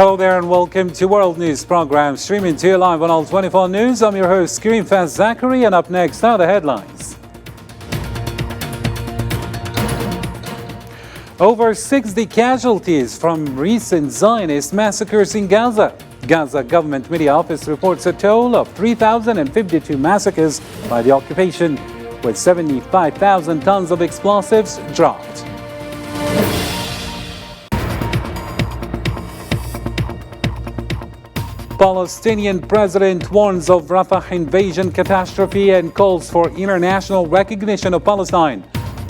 Hello there and welcome to World News Program, streaming to you live on All 24 News. I'm your host, Screenfast Zachary, and up next are the headlines. Over 60 casualties from recent Zionist massacres in Gaza. Gaza Government Media Office reports a total of 3,052 massacres by the occupation, with 75,000 tons of explosives dropped. Palestinian president warns of Rafah invasion catastrophe and calls for international recognition of Palestine,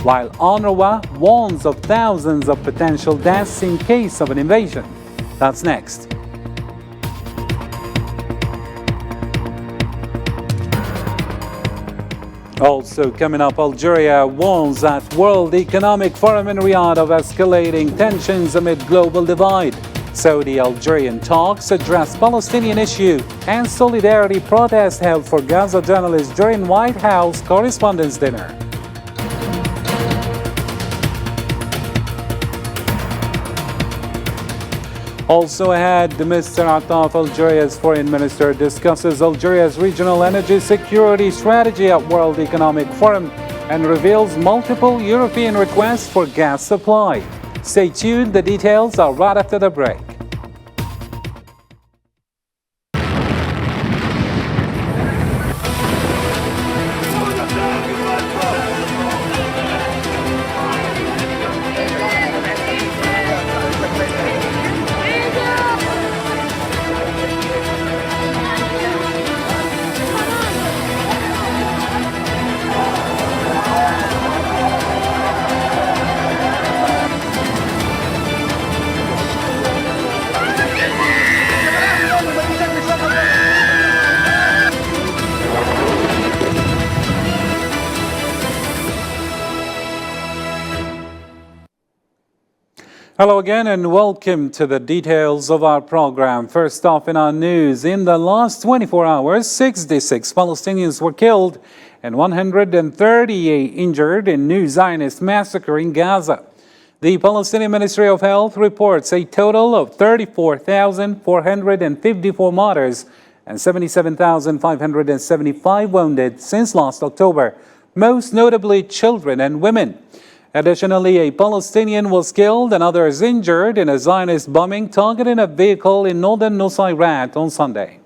while UNRWA warns of thousands of potential deaths in case of an invasion. That's next. Also coming up, Algeria warns at World Economic Forum in Riyadh of escalating tensions amid global divide. Saudi-Algerian talks address Palestinian issue, and solidarity protest held for Gaza journalists during White House Correspondents' Dinner. Also ahead, Mr. Attaf, Algeria's foreign minister, discusses Algeria's regional energy security strategy at World Economic Forum and reveals multiple European requests for gas supply. Stay tuned, the details are right after the break. Hello again and welcome to the details of our program. First off in our news, in the last 24 hours, 66 Palestinians were killed and 138 injured in new Zionist massacre in Gaza. The Palestinian Ministry of Health reports a total of 34,454 martyrs and 77,575 wounded since last October, most notably children and women. Additionally, a Palestinian was killed and others injured in a Zionist bombing targeting a vehicle in northern Nusayrat on Sunday.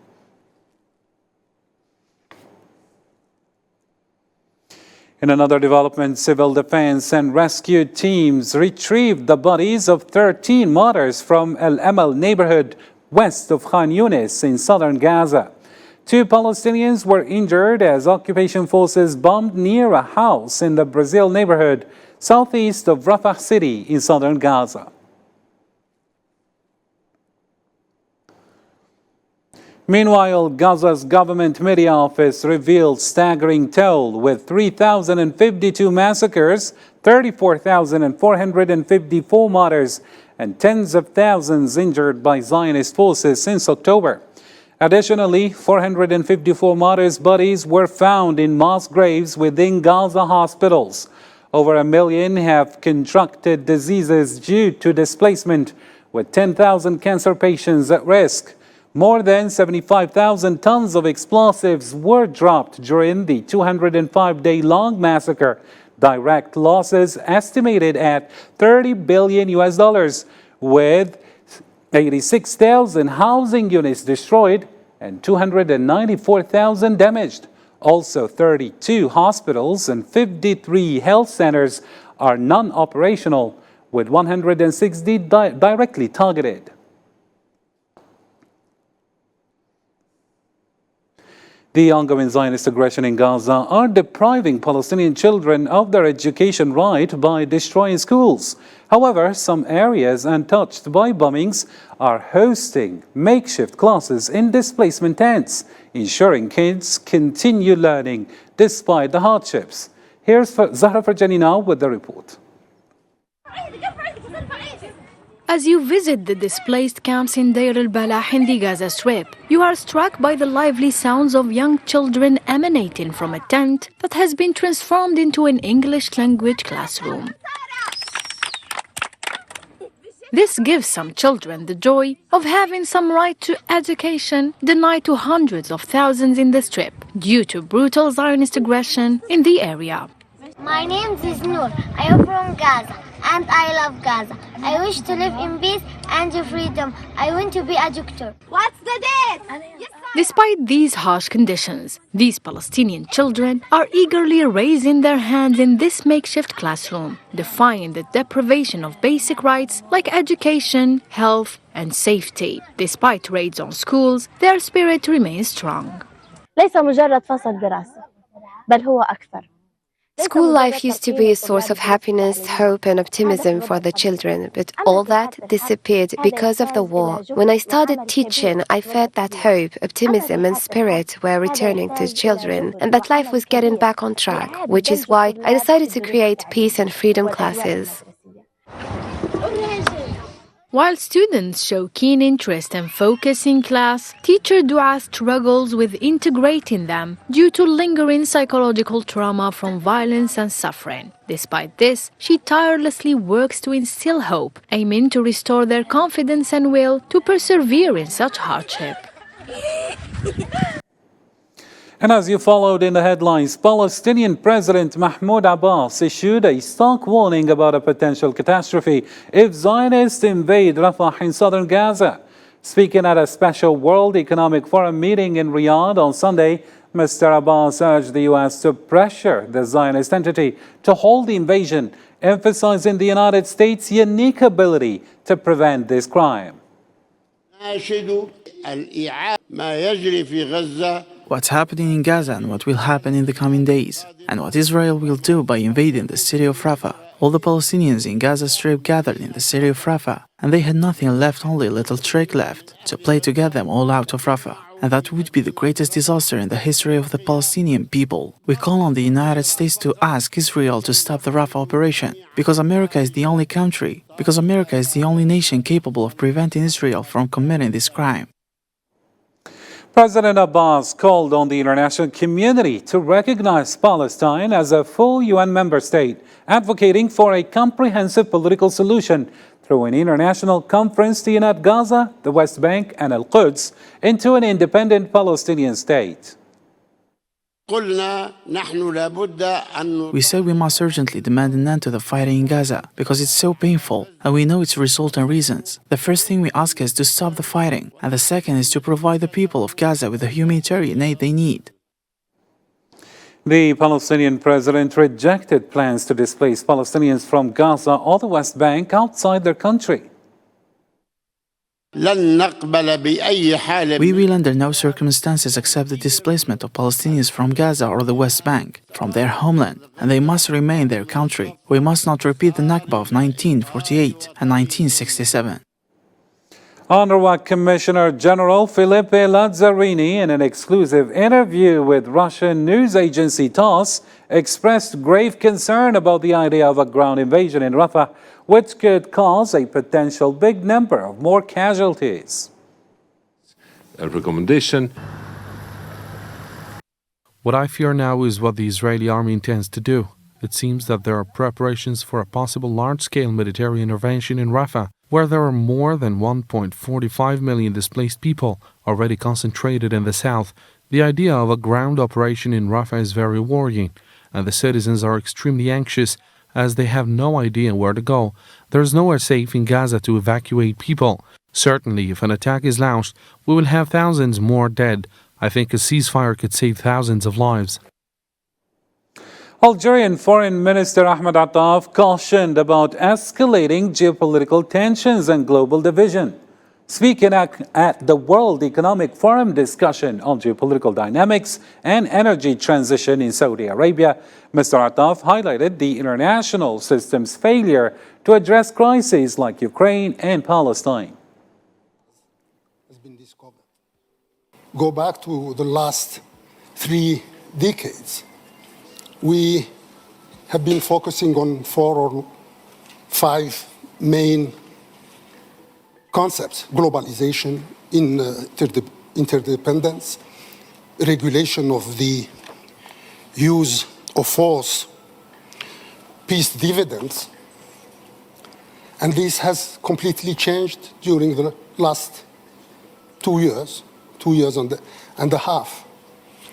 In another development, civil defense and rescue teams retrieved the bodies of 13 martyrs from El Amal neighborhood west of Khan Yunis in southern Gaza. 2 Palestinians were injured as occupation forces bombed near a house in the Brazil neighborhood southeast of Rafah city in southern Gaza. Meanwhile, Gaza's government media office revealed staggering toll with 3,052 massacres, 34,454 martyrs, and tens of thousands injured by Zionist forces since October. Additionally, 454 martyrs' bodies were found in mass graves within Gaza hospitals. Over 1 million have contracted diseases due to displacement, with 10,000 cancer patients at risk. More than 75,000 tons of explosives were dropped during the 205-day-long massacre. Direct losses estimated at $30 billion, with 86,000 housing units destroyed and 294,000 damaged. Also, 32 hospitals and 53 health centers are non-operational, with 160 directly targeted. The ongoing Zionist aggression in Gaza are depriving Palestinian children of their education right by destroying schools. However, some areas untouched by bombings are hosting makeshift classes in displacement tents, ensuring kids continue learning despite the hardships. Here's Zahra Farjani now with the report. As you visit the displaced camps in Deir al-Balah in the Gaza Strip, you are struck by the lively sounds of young children emanating from a tent that has been transformed into an English language classroom. This gives some children the joy of having some right to education denied to hundreds of thousands in the Strip due to brutal Zionist aggression in the area. My name is Noor. I am from Gaza and I love Gaza. I wish to live in peace and freedom. I want to be a doctor. What's the date? Despite these harsh conditions, these Palestinian children are eagerly raising their hands in this makeshift classroom, defying the deprivation of basic rights like education, health, and safety. Despite raids on schools, their spirit remains strong. ليس مجرد فصل دراسة بل هو أكثر. School life used to be a source of happiness, hope and optimism for the children, but all that disappeared because of the war. When I started teaching, I felt that hope, optimism and spirit were returning to children and that life was getting back on track, which is why I decided to create peace and freedom classes. While students show keen interest and focus in class, teacher Dua struggles with integrating them due to lingering psychological trauma from violence and suffering. Despite this, she tirelessly works to instill hope, aiming to restore their confidence and will to persevere in such hardship. And as you followed in the headlines, Palestinian President Mahmoud Abbas issued a stark warning about a potential catastrophe if Zionists invade Rafah in southern Gaza. Speaking at a special World Economic Forum meeting in Riyadh on Sunday, Mr. Abbas urged the U.S. to pressure the Zionist entity to halt the invasion, emphasizing the United States' unique ability to prevent this crime. What's happening in Gaza and what will happen in the coming days, and what Israel will do by invading the city of Rafah. All the Palestinians in Gaza Strip gathered in the city of Rafah, and they had nothing left, only a little trick left, to play to get them all out of Rafah. And that would be the greatest disaster in the history of the Palestinian people. We call on the United States to ask Israel to stop the Rafah operation, because America is the only country, because America is the only nation capable of preventing Israel from committing this crime. President Abbas called on the international community to recognize Palestine as a full UN member state, advocating for a comprehensive political solution through an international conference to unite Gaza, the West Bank, and Al-Quds into an independent Palestinian state. We said we must urgently demand an end to the fighting in Gaza because it's so painful and we know its result and reasons. The first thing we ask is to stop the fighting, and the second is to provide the people of Gaza with the humanitarian aid they need. The Palestinian president rejected plans to displace Palestinians from Gaza or the West Bank outside their country. We will under no circumstances accept the displacement of Palestinians from Gaza or the West Bank, from their homeland, and they must remain in their country. We must not repeat the Nakba of 1948 and 1967. UNRWA Commissioner General Filipe Lazzarini, in an exclusive interview with Russian news agency TASS, expressed grave concern about the idea of a ground invasion in Rafah, which could cause a potential big number of more casualties. A recommendation. What I fear now is what the Israeli army intends to do. It seems that there are preparations for a possible large-scale military intervention in Rafah, where there are more than 1.45 million displaced people already concentrated in the south. The idea of a ground operation in Rafah is very worrying, and the citizens are extremely anxious as they have no idea where to go. There is nowhere safe in Gaza to evacuate people. Certainly, if an attack is launched, we will have thousands more dead. I think a ceasefire could save thousands of lives. Algerian Foreign Minister Ahmed Attaf cautioned about escalating geopolitical tensions and global division. Speaking at the World Economic Forum discussion on geopolitical dynamics and energy transition in Saudi Arabia, Mr. Attaf highlighted the international system's failure to address crises like Ukraine and Palestine. Go back to the last 3 decades. We have been focusing on 4 or 5 main concepts: globalization, interdependence, regulation of the use of force, peace dividends, And this has completely changed during the last 2 years and a half.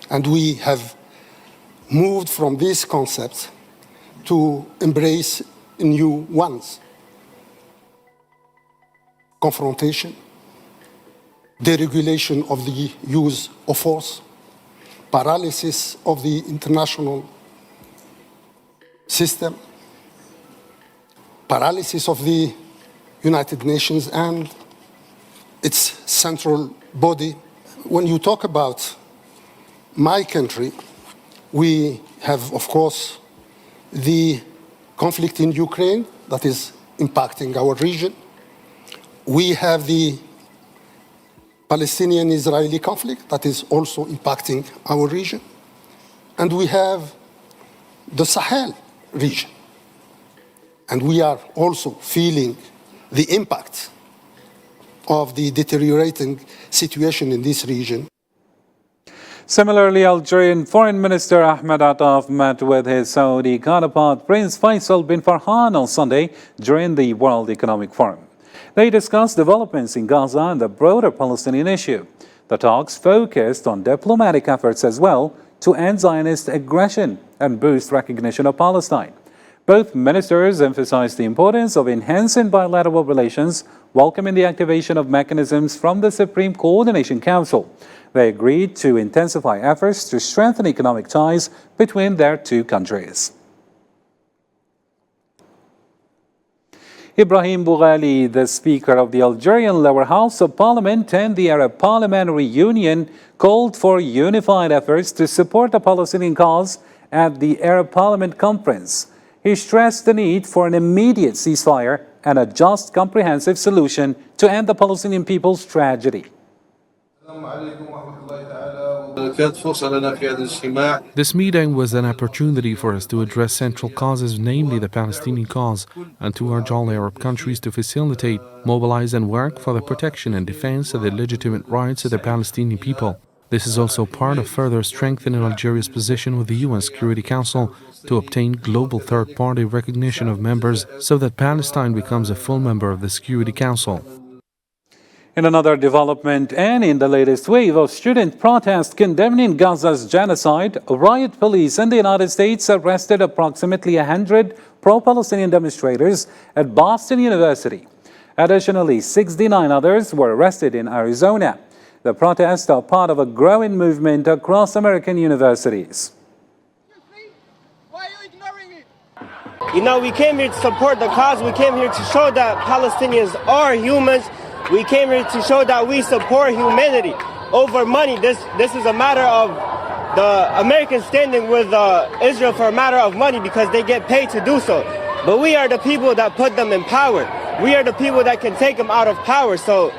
And we have moved from these concepts to embrace new ones. Confrontation, deregulation of the use of force, paralysis of the international system, paralysis of the United Nations and its central body. When you talk about my country, we have, of course, the conflict in Ukraine that is impacting our region. We have the Palestinian-Israeli conflict that is also impacting our region. And we have the Sahel region. And we are also feeling the impact of the deteriorating situation in this region. Similarly, Algerian Foreign Minister Ahmed Attaf met with his Saudi counterpart Prince Faisal bin Farhan on Sunday during the World Economic Forum. They discussed developments in Gaza and the broader Palestinian issue. The talks focused on diplomatic efforts as well to end Zionist aggression and boost recognition of Palestine. Both ministers emphasized the importance of enhancing bilateral relations, welcoming the activation of mechanisms from the Supreme Coordination Council. They agreed to intensify efforts to strengthen economic ties between their two countries. Ibrahim Boughali, the Speaker of the Algerian Lower House of Parliament and the Arab Parliamentary Union, called for unified efforts to support the Palestinian cause at the Arab Parliament Conference. He stressed the need for an immediate ceasefire and a just, comprehensive solution to end the Palestinian people's tragedy. This meeting was an opportunity for us to address central causes, namely the Palestinian cause, and to urge all Arab countries to facilitate, mobilize and work for the protection and defense of the legitimate rights of the Palestinian people. This is also part of further strengthening Algeria's position with the UN Security Council to obtain global third-party recognition of members so that Palestine becomes a full member of the Security Council. In another development and in the latest wave of student protest condemning Gaza's genocide, riot police in the United States arrested approximately 100 pro-Palestinian demonstrators at Boston University. Additionally, 69 others were arrested in Arizona. The protests are part of a growing movement across American universities. Why are you ignoring it? You know, we came here to support the cause. We came here to show that Palestinians are humans. We came here to show that we support humanity over money. This is a matter of the Americans standing with Israel for a matter of money because they get paid to do so. But we are the people that put them in power. We are the people that can take them out of power. So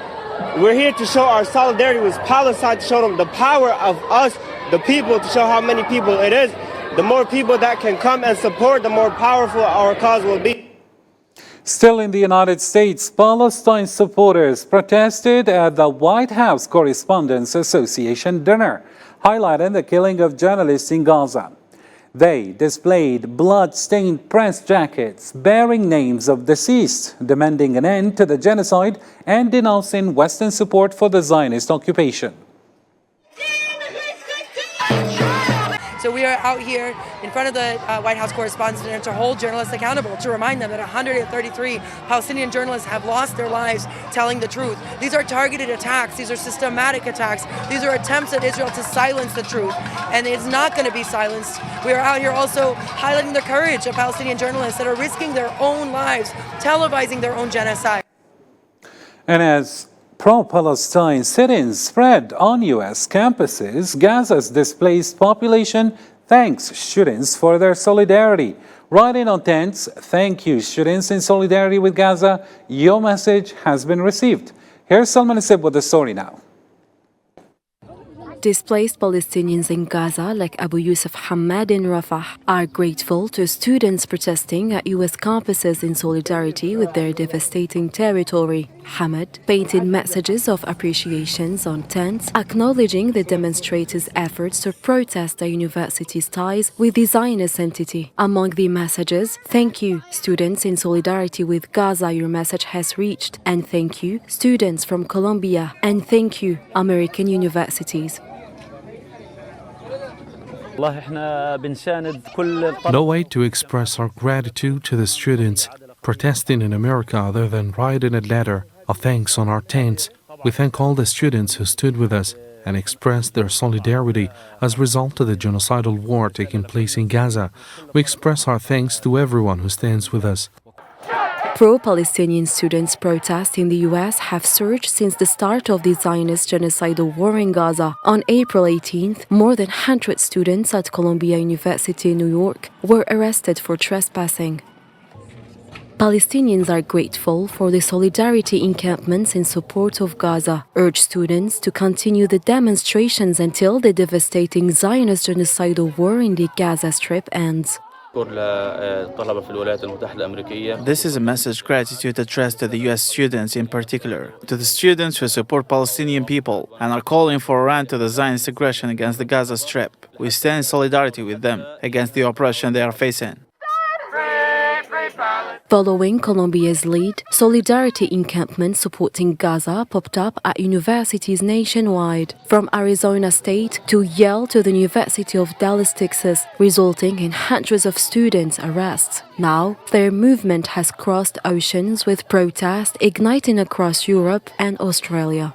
we're here to show our solidarity with Palestine, to show them the power of us, the people, to show how many people it is. The more people that can come and support, the more powerful our cause will be. Still in the United States, Palestine supporters protested at the White House Correspondents Association dinner, highlighting the killing of journalists in Gaza. They displayed blood-stained press jackets bearing names of deceased, demanding an end to the genocide and denouncing Western support for the Zionist occupation. So we are out here in front of the White House Correspondents' Dinner to hold journalists accountable, to remind them that 133 Palestinian journalists have lost their lives telling the truth. These are targeted attacks. These are systematic attacks. These are attempts at Israel to silence the truth, and it's not going to be silenced. We are out here also highlighting the courage of Palestinian journalists that are risking their own lives, televising their own genocide. And as pro-Palestine sit-ins spread on U.S. campuses, Gaza's displaced population thanks students for their solidarity. Writing on tents, "Thank you, students in solidarity with Gaza. Your message has been received." Here's Salman Asib with the story now. Displaced Palestinians in Gaza, like Abu Yusuf Hamad in Rafah, are grateful to students protesting at U.S. campuses in solidarity with their devastating territory. Hamad painted messages of appreciations on tents, acknowledging the demonstrators' efforts to protest the university's ties with the Zionist entity. Among the messages, thank you, students in solidarity with Gaza, your message has reached, and thank you, students from Colombia, and thank you, American universities. No way to express our gratitude to the students protesting in America other than writing a letter of thanks on our tents. We thank all the students who stood with us and expressed their solidarity as a result of the genocidal war taking place in Gaza. We express our thanks to everyone who stands with us. Pro-Palestinian students' protests in the U.S. have surged since the start of the Zionist genocidal war in Gaza. On April 18th, more than 100 students at Columbia University in New York were arrested for trespassing. Palestinians are grateful for the solidarity encampments in support of Gaza, urge students to continue the demonstrations until the devastating Zionist genocidal war in the Gaza Strip ends. This is a message gratitude addressed to the U.S. students in particular, to the students who support Palestinian people and are calling for an end to the Zionist aggression against the Gaza Strip. We stand in solidarity with them against the oppression they are facing. Following Colombia's lead, solidarity encampments supporting Gaza popped up at universities nationwide, from Arizona State to Yale to the University of Dallas, Texas, resulting in hundreds of students' arrests. Now, their movement has crossed oceans with protests igniting across Europe and Australia.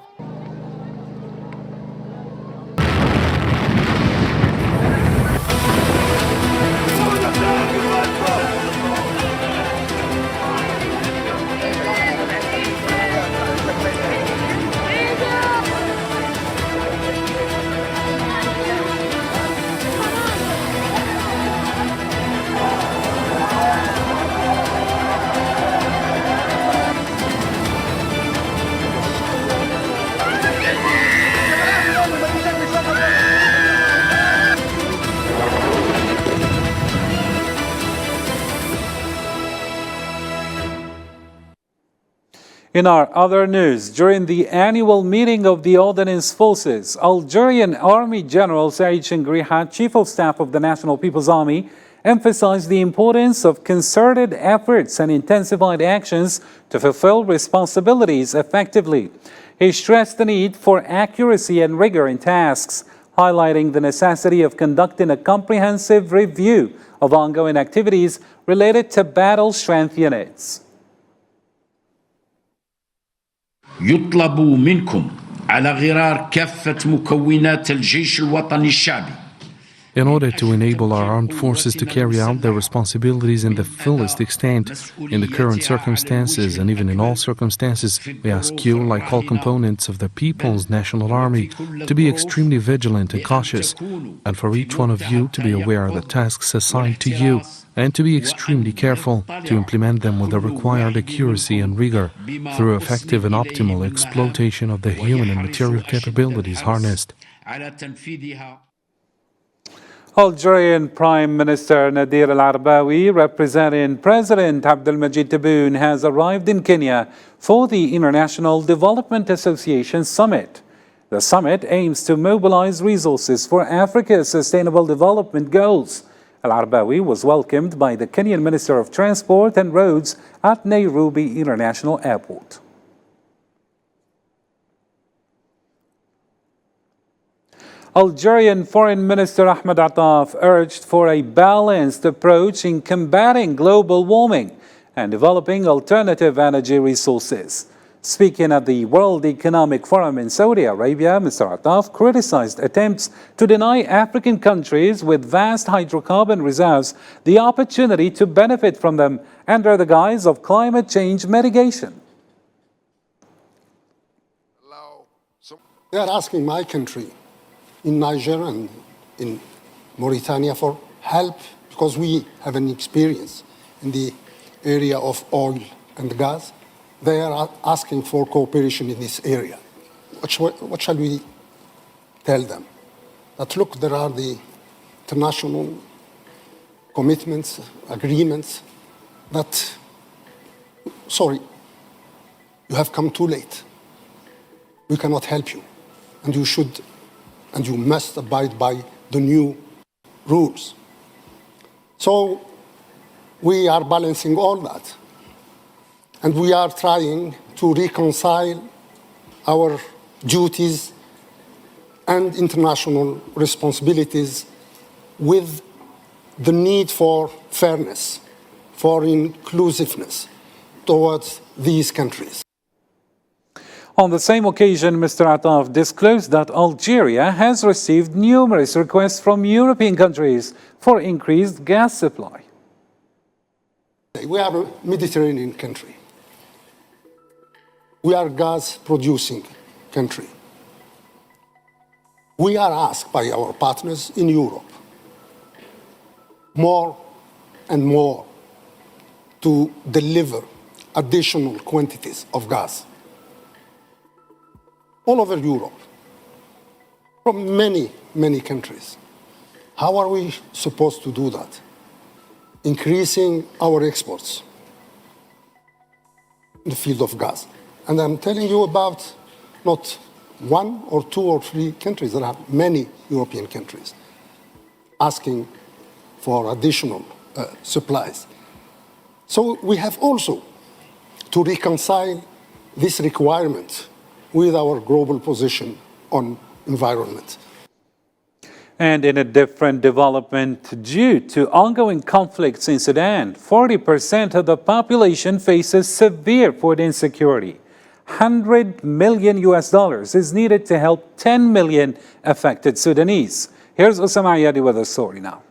In our other news, during the annual meeting of the Ordnance Forces, Algerian Army General Said Chengriha, Chief of Staff of the National People's Army, emphasized the importance of concerted efforts and intensified actions to fulfill responsibilities effectively. He stressed the need for accuracy and rigor in tasks, highlighting the necessity of conducting a comprehensive review of ongoing activities related to battle strength units. يطلب منكم على غرار كافة مكونات الجيش الوطني الشعبي. In order to enable our armed forces to carry out their responsibilities in the fullest extent, in the current circumstances and even in all circumstances, we ask you, like all components of the People's National Army, to be extremely vigilant and cautious, and for each one of you to be aware of the tasks assigned to you, and to be extremely careful to implement them with the required accuracy and rigor through effective and optimal exploitation of the human and material capabilities harnessed. Algerian Prime Minister Nadir Al-Arbawi, representing President Abdelmajid Tebboune, has arrived in Kenya for the International Development Association Summit. The summit aims to mobilize resources for Africa's sustainable development goals. Al-Arbawi was welcomed by the Kenyan Minister of Transport and Roads at Nairobi International Airport. Algerian Foreign Minister Ahmed Attaf urged for a balanced approach in combating global warming and developing alternative energy resources. Speaking at the World Economic Forum in Saudi Arabia, Mr. Attaf criticized attempts to deny African countries with vast hydrocarbon reserves the opportunity to benefit from them under the guise of climate change mitigation. They are asking my country in Niger and in Mauritania for help because we have an experience in the area of oil and gas. They are asking for cooperation in this area. What shall we tell them? that, look, there are the international commitments, agreements that, sorry, you have come too late. We cannot help you. And you should, and you must abide by the new rules. So we are balancing all that. And we are trying to reconcile our duties and international responsibilities with the need for fairness, for inclusiveness towards these countries. On the same occasion, Mr. Attaf disclosed that Algeria has received numerous requests from European countries for increased gas supply. We are a Mediterranean country. We are a gas-producing country. We are asked by our partners in Europe more and more to deliver additional quantities of gas all over Europe, from many, many countries. How are we supposed to do that? Increasing our exports in the field of gas. And I'm telling you about not one or two or three countries. There are many European countries asking for additional supplies. So we have also to reconcile this requirement with our global position on environment. And in a different development, due to ongoing conflicts in Sudan, 40% of the population faces severe food insecurity. $100 million is needed to help 10 million affected Sudanese. Here's Osama Ayadi with the story now.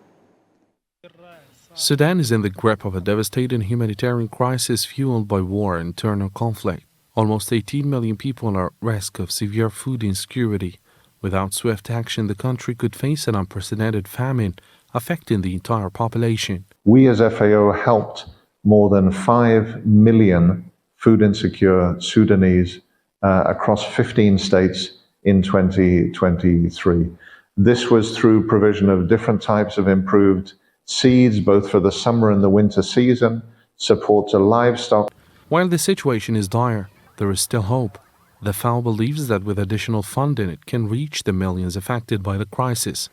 Sudan is in the grip of a devastating humanitarian crisis fueled by war and internal conflict. Almost 18 million people are at risk of severe food insecurity. Without swift action, the country could face an unprecedented famine, affecting the entire population. We as FAO helped more than 5 million food insecure Sudanese across 15 states in 2023. This was through provision of different types of improved seeds, both for the summer and the winter season, support to livestock. While the situation is dire, there is still hope. The FAO believes that with additional funding, it can reach the millions affected by the crisis.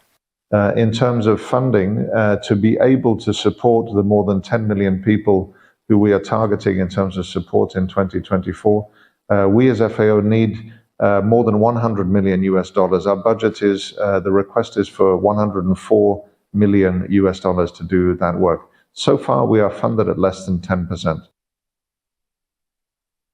In terms of funding, to be able to support the more than 10 million people who we are targeting in terms of support in 2024, we as FAO need more than $100 million. Our budget is, the request is for $104 million to do that work. So far, we are funded at less than 10%.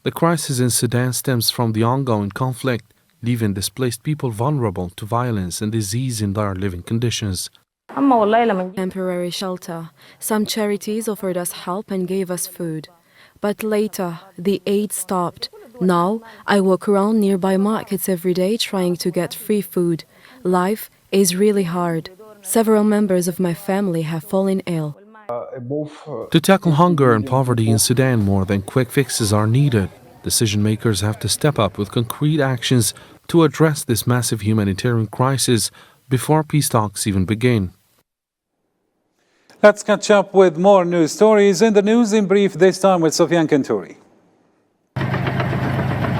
The crisis in Sudan stems from the ongoing conflict, leaving displaced people vulnerable to violence and disease in dire living conditions. Temporary shelter. Some charities offered us help and gave us food. But later, the aid stopped. Now, I walk around nearby markets every day trying to get free food. Life is really hard. Several members of my family have fallen ill. To tackle hunger and poverty in Sudan, more than quick fixes are needed. Decision makers have to step up with concrete actions to address this massive humanitarian crisis before peace talks even begin. Let's catch up with more news stories in the news in brief, this time with Sofian Kantouri.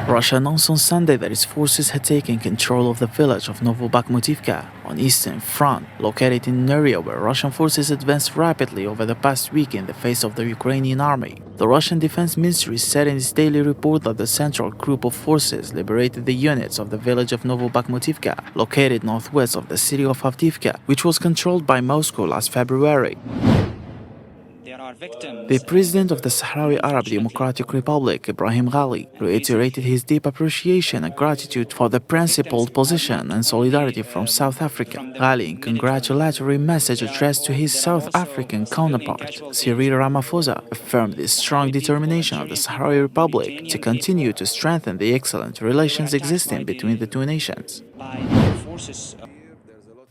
Russia announced on Sunday that its forces had taken control of the village of Novobakhmutivka on Eastern Front, located in an area where Russian forces advanced rapidly over the past week in the face of the Ukrainian army. The Russian Defense Ministry said in its daily report that the central group of forces liberated the units of the village of Novobakhmutivka, located northwest of the city of Avdiivka, which was controlled by Moscow last February. The president of the Sahrawi Arab Democratic Republic, Ibrahim Ghali, reiterated his deep appreciation and gratitude for the principled position and solidarity from South Africa. Ghali, in congratulatory message addressed to his South African counterpart, Cyril Ramaphosa, affirmed the strong determination of the Sahrawi Republic to continue to strengthen the excellent relations existing between the two nations.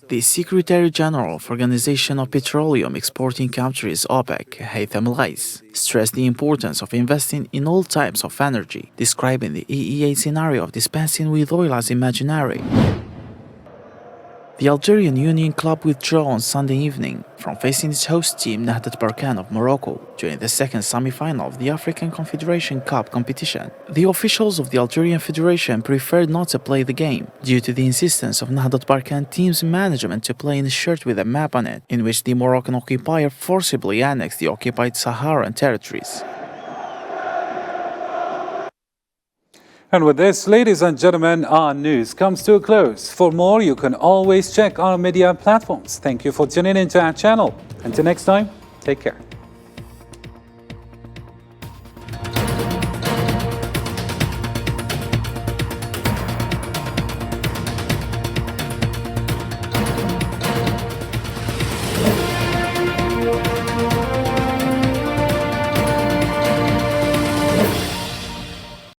The Secretary General of Organization of Petroleum Exporting Countries, OPEC, Haytham Al-Ghais, stressed the importance of investing in all types of energy, describing the EEA scenario of dispensing with oil as imaginary. The Algerian Union Club withdrew on Sunday evening from facing its host team Nahdat Barkan of Morocco during the second semi-final of the African Confederation Cup competition. The officials of the Algerian Federation preferred not to play the game due to the insistence of Nahdat Barkan team's management to play in a shirt with a map on it, in which the Moroccan occupier forcibly annexed the occupied Saharan territories. And with this, ladies and gentlemen, our news comes to a close. For more, you can always check our media platforms. Thank you for tuning into our channel. Until next time, take care.